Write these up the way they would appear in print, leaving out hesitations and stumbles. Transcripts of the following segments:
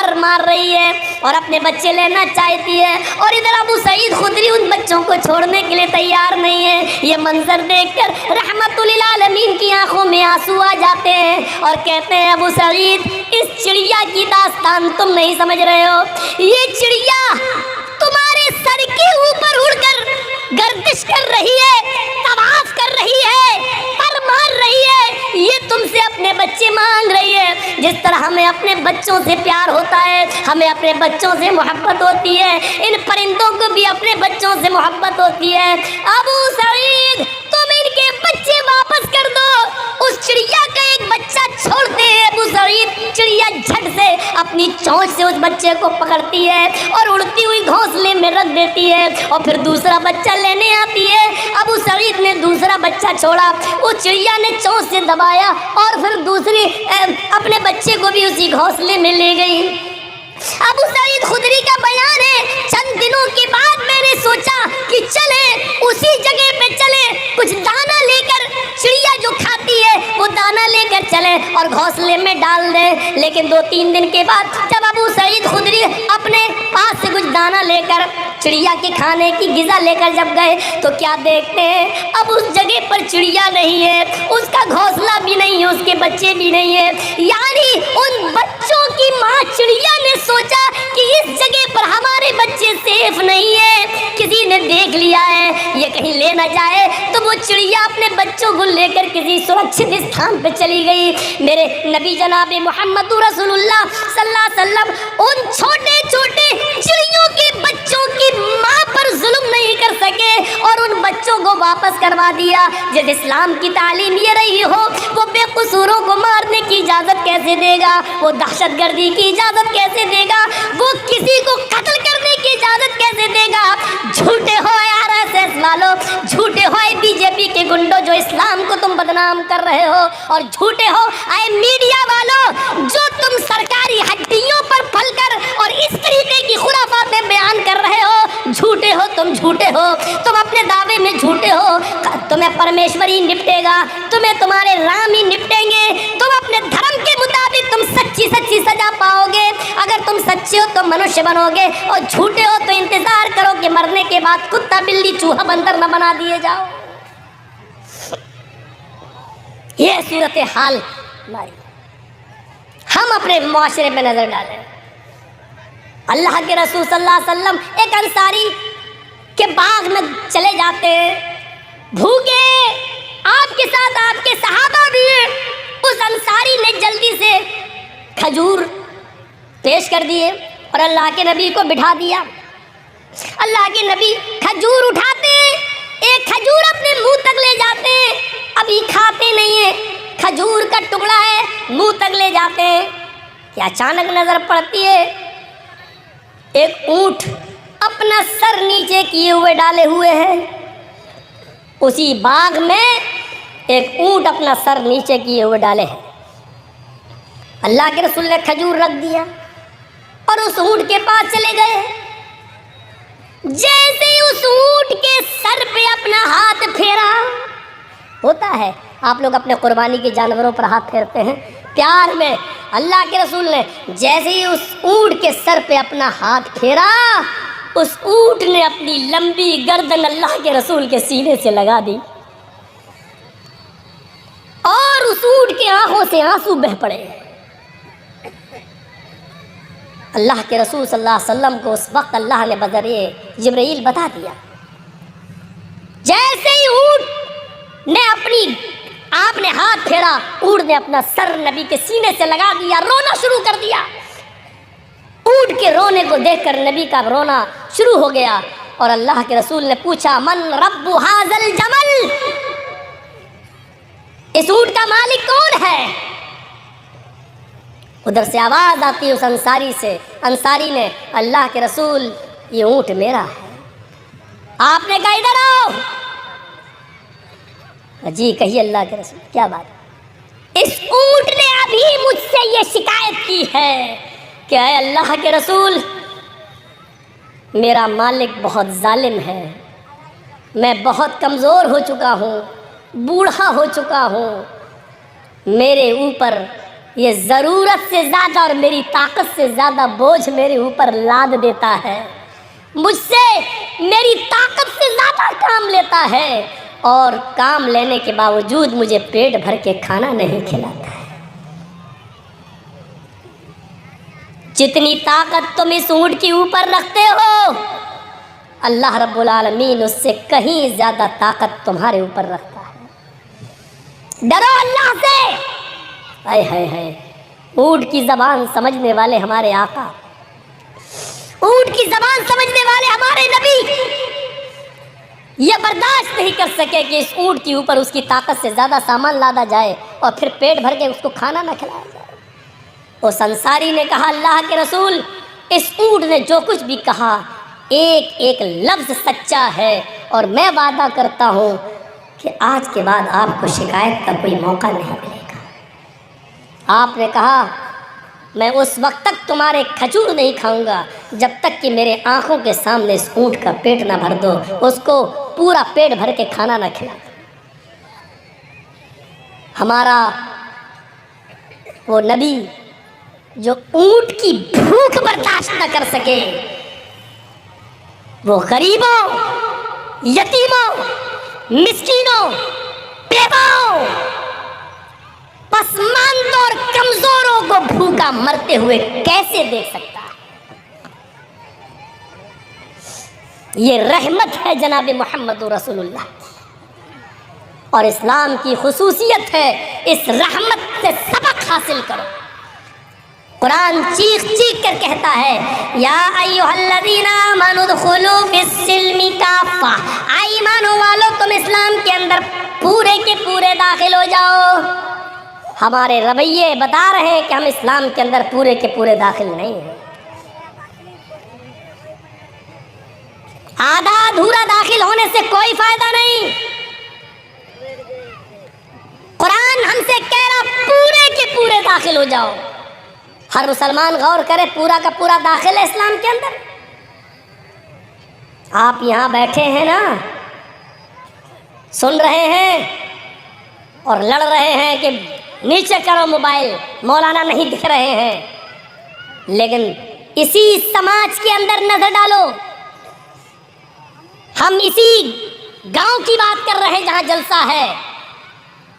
پر مار رہی ہے اور اپنے بچے لینا چاہتی ہے، اور ادھر ابو سعید خدری ان بچوں کو چھوڑنے کے لیے تیار نہیں ہے۔ یہ منظر دیکھ کر رحمت للعالمین کی آنکھوں میں آنسو آ جاتے ہیں اور کہتے ہیں ابو سعید اس چڑیا کی داستان تم نہیں سمجھ رہے ہو، یہ چڑیا تمہارے سر کے اوپر اڑ کر گردش کر رہی ہے، طواف کر رہی ہے، پر مار رہی ہے، یہ تم سے اپنے بچے مانگ رہی ہے۔ جس طرح ہمیں اپنے بچوں سے پیار ہوتا ہے، ہمیں اپنے بچوں سے محبت ہوتی ہے، ان پرندوں کو بھی اپنے بچوں سے محبت ہوتی ہے۔ ابو سعید تم ان کے بچے واپس کر دو، اس چڑیا کا ایک بچہ چھوڑتے ہیں۔ ابو سعید چڑیا جھٹ سے اپنی چونچ سے اس بچے کو پکڑتی ہے اور اڑتی ہوئی گھونسلے میں رکھ دیتی ہے اور پھر دوسرا بچہ لینے آتی ہے۔ ابو سعید نے دوسرا بچہ چھوڑا، اس چڑیا نے چونچ سے دبایا اور پھر دوسری اپنے بچے کو بھی اسی گھونسلے میں لے گئی۔ ابو سعید خدری کا بیان ہے چند دنوں کے بعد میں نے سوچا کہ چلیں اسی جگہ پہ چلیں، کچھ دانا لے کر، چڑیا جو کھاتی ہے وہ دانا لے کر چلیں اور گھونسلے میں ڈال دیں۔ لیکن 2-3 دن کے بعد جب ابو سعید خدری اپنے پاس سے کچھ دانا لے کر، چڑیا کے کھانے کی غذا لے کر جب گئے تو کیا دیکھتے ہیں، اب اس جگہ پر چڑیا نہیں ہے، اس کا گھونسلہ بھی نہیں ہے، اس کے بچے بھی نہیں ہیں۔ یعنی ان بچوں کی ماں چڑیا نے سوچا کہ اس جگہ پر ہمارے بچے سیف نہیں ہیں، کسی نے دیکھ لیا ہے، یہ کہیں لے نہ جائے، تو وہ چڑیا اپنے بچوں کو لے کر کسی سرکشت استھان پہ چلی گئی۔ میرے نبی جناب محمد رسول اللہ صلی اللہ علیہ وسلم ان چھوٹے چھوٹے چڑیوں کے بچوں کی ماں پر ظلم نہیں کر سکے اور ان بچوں کو واپس کروا دیا۔ جس اسلام کی تعلیم یہ رہی ہو وہ بے قصوروں کو مارنے کی اجازت کیسے دے گا، وہ دہشت گردی کی اجازت کیسے دے گا، وہ کسی کو قتل کرنے کی اجازت کیسے دے گا؟ جھوٹے ہو RSS والو، جھوٹے ہو بی جے پی کے گنڈوں جو اسلام کو تم بدنام کر رہے ہو، اور جھوٹے ہو اے میڈیا والو جو تم سرکاری ہڈیوں پر پھل کر اور اس طریقے کی خرافاتیں بیان کر رہے ہو۔ جھوٹے ہو تم، جھوٹے ہو تم، اپنے دعوے میں جھوٹے ہو۔ تمہیں پرمیشوری نپٹے گا، تمہیں تمہارے رام ہی نپٹیں گے، تم اپنے دھرم کے مطابق تم سچی سزا پاؤ گے۔ اگر تم سچے ہو تو منشیہ بنو گے، اور جھوٹے ہو تو انتظار کرو کہ مرنے کے بعد کتا بلی چوہا بندر نہ بنا دیے جاؤ۔ یہ صورتحال ہماری، ہم اپنے معاشرے پہ نظر ڈالیں۔ اللہ کے رسول صلی اللہ علیہ وسلم ایک انصاری کے باغ میں چلے جاتے ہیں، بھوکے، آپ کے ساتھ آپ کے صحابہ بھی ہیں۔ اس انصاری نے جلدی سے کھجور پیش کر دیے اور اللہ کے نبی کو بٹھا دیا۔ اللہ کے نبی کھجور اٹھاتے ہیں، ایک کھجور اپنے منہ تک لے جاتے ہیں، ابھی کھاتے نہیں ہیں، کھجور کا ٹکڑا ہے، منہ تک لے جاتے ہیں کہ اچانک نظر پڑتی ہے ایک اونٹ اپنا سر نیچے کیے ہوئے ڈالے ہوئے ہے۔ اسی باغ میں ایک اونٹ اپنا سر نیچے کیے ہوئے ڈالے ہیں۔ اللہ کے رسول نے کھجور رکھ دیا اور اس اونٹ کے پاس چلے گئے۔ جیسے ہی اس اونٹ کے سر پہ اپنا ہاتھ پھیرا، ہوتا ہے آپ لوگ اپنے قربانی کے جانوروں پر ہاتھ پھیرتے ہیں پیار میں، اللہ کے رسول نے جیسے ہی اس اونٹ کے سر پہ اپنا ہاتھ پھیرا، اس اونٹ نے اپنی لمبی گردن اللہ کے رسول کے سینے سے لگا دی اور اس اونٹ کی آنکھوں سے آنسو بہہ پڑے۔ اللہ کے رسول صلی اللہ علیہ وسلم کو اس وقت اللہ نے بذریعہ جبرائیل بتا دیا۔ جیسے ہی اونٹ نے آپ نے ہاتھ پھیرا، اونٹ نے اپنا سر نبی کے سینے سے لگا دیا، رونا شروع کر دیا۔ اونٹ کے رونے کو دیکھ کر نبی کا رونا شروع ہو گیا اور اللہ کے رسول نے پوچھا من رب ھذا الجمل، اس اونٹ کا مالک کون ہے؟ ادھر سے آواز آتی ہے اس انصاری سے، انصاری نے اللہ کے رسول یہ اونٹ میرا ہے۔ آپ نے کہا ادھر آؤ۔ جی کہیے اللہ کے رسول کیا بات؟ اس اونٹ نے ابھی مجھ سے یہ شکایت کی ہے کہ اے اللہ کے رسول میرا مالک بہت ظالم ہے، میں بہت کمزور ہو چکا ہوں، بوڑھا ہو چکا ہوں، میرے اوپر یہ ضرورت سے زیادہ اور میری طاقت سے زیادہ بوجھ میرے اوپر لاد دیتا ہے، مجھ سے میری طاقت سے زیادہ کام لیتا ہے، اور کام لینے کے باوجود مجھے پیٹ بھر کے کھانا نہیں کھلاتا ہے۔ جتنی طاقت تم اس اونٹ کے اوپر رکھتے ہو، اللہ رب العالمین اس سے کہیں زیادہ طاقت تمہارے اوپر رکھتا ہے۔ ڈرو اللہ سے۔ ہائے ہائے ہائے، اونٹ کی زبان سمجھنے والے ہمارے آقا، اونٹ کی زبان سمجھنے والے ہمارے نبی یہ برداشت نہیں کر سکے کہ اس اونٹ کے اوپر اس کی طاقت سے زیادہ سامان لادا جائے اور پھر پیٹ بھر کے اس کو کھانا نہ کھلایا جائے۔ اس انصاری نے کہا، اللہ کے رسول، اس اونٹ نے جو کچھ بھی کہا ایک ایک لفظ سچا ہے، اور میں وعدہ کرتا ہوں کہ آج کے بعد آپ کو شکایت کا کوئی موقع نہیں ملے گا۔ آپ نے کہا، میں اس وقت تک تمہارے کھجور نہیں کھاؤں گا جب تک کہ میرے آنکھوں کے سامنے اس اونٹ کا پیٹ نہ بھر دو، اس کو پورا پیٹ بھر کے کھانا نہ کھلا دو۔ ہمارا وہ نبی جو اونٹ کی بھوک برداشت نہ کر سکے، وہ غریبوں، یتیموں، مسکینوں، بیواؤں، پسماندوں اور کمزوروں کو بھوکا مرتے ہوئے کیسے دیکھ سکتا ہے؟ یہ رحمت ہے جناب محمد رسول اللہ، اور اسلام کی خصوصیت ہے اس رحمت سے سبق حاصل کرو۔ قرآن چیخ چیخ کر کہتا ہے، یا ایھا الذین آمنوا ادخلوا فی السلم کافہ، اے ایمانوں والو تم اسلام کے اندر پورے کے پورے داخل ہو جاؤ۔ ہمارے رویے بتا رہے ہیں کہ ہم اسلام کے اندر پورے کے پورے داخل نہیں ہیں، آدھا ادھورا داخل ہونے سے کوئی فائدہ نہیں۔ قرآن ہم سے کہہ رہا پورے کے پورے داخل ہو جاؤ۔ ہر مسلمان غور کرے، پورا کا پورا داخل ہے اسلام کے اندر۔ آپ یہاں بیٹھے ہیں نا، سن رہے ہیں اور لڑ رہے ہیں کہ نیچے کرو موبائل، مولانا نہیں دکھ رہے ہیں، لیکن اسی سماج کے اندر نظر ڈالو، ہم اسی گاؤں کی بات کر رہے ہیں جہاں جلسہ ہے،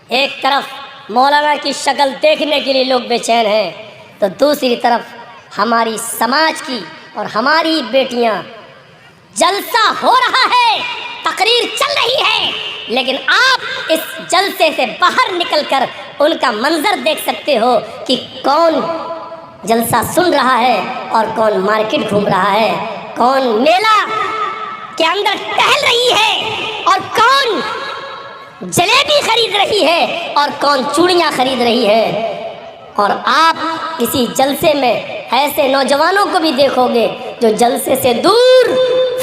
ایک طرف مولانا کی شکل دیکھنے کے لیے لوگ بے چین ہیں، تو دوسری طرف ہماری سماج کی اور ہماری بیٹیاں، جلسہ ہو رہا ہے، تقریر چل رہی ہے، لیکن آپ اس جلسے سے باہر نکل کر ان کا منظر دیکھ سکتے ہو کہ کون جلسہ سن رہا ہے اور کون مارکیٹ گھوم رہا ہے، کون میلہ کے اندر ٹہل رہی ہے اور کون جلیبی خرید رہی ہے اور کون چوڑیاں خرید رہی ہے۔ اور آپ کسی جلسے میں ایسے نوجوانوں کو بھی دیکھو گے جو جلسے سے دور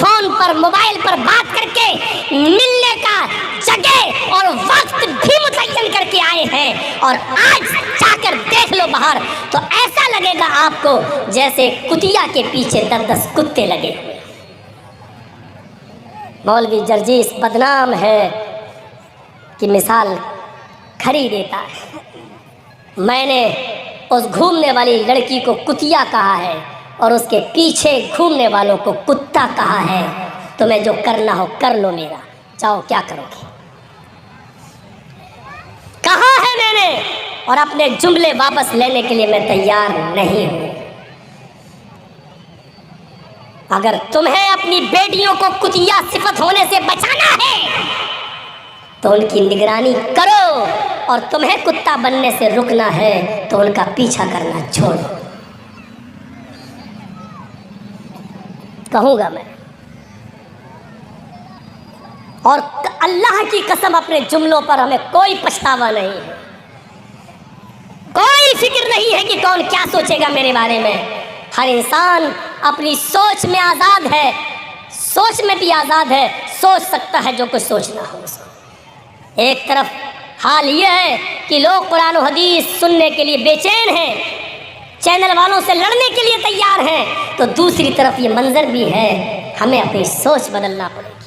فون پر، موبائل پر بات کر کے ملنے کا جگہ اور وقت بھی متعین کر کے آئے ہیں، اور آج جا کر دیکھ لو باہر تو ایسا لگے گا آپ کو جیسے کتیا کے پیچھے 10 کتے لگے ہوئے۔ مولوی جرجیس بدنام ہے کہ مثال کھری دیتا ہے۔ میں نے اس گھومنے والی لڑکی کو کتیا کہا ہے اور اس کے پیچھے گھومنے والوں کو کتا کہا ہے۔ تمہیں جو کرنا ہو کر لو، میرا چاہو کیا کرو گے، کہا ہے میں نے، اور اپنے جملے واپس لینے کے لیے میں تیار نہیں ہوں۔ اگر تمہیں اپنی بیٹیوں کو کتیا صفت ہونے سے بچانا ہے تو ان کی نگرانی کرو، اور تمہیں کتا بننے سے رکنا ہے تو ان کا پیچھا کرنا چھوڑو۔ کہوں گا میں، اور اللہ کی قسم اپنے جملوں پر ہمیں کوئی پچھتاوا نہیں ہے، کوئی فکر نہیں ہے کہ کون کیا سوچے گا میرے بارے میں۔ ہر انسان اپنی سوچ میں آزاد ہے، سوچ میں بھی آزاد ہے، سوچ سکتا ہے جو کچھ سوچنا ہو اس کو۔ ایک طرف حال یہ ہے کہ لوگ قرآن و حدیث سننے کے لیے بے چین ہیں، چینل والوں سے لڑنے کے لیے تیار ہیں، تو دوسری طرف یہ منظر بھی ہے، ہمیں اپنی سوچ بدلنا پڑے گی۔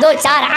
2-4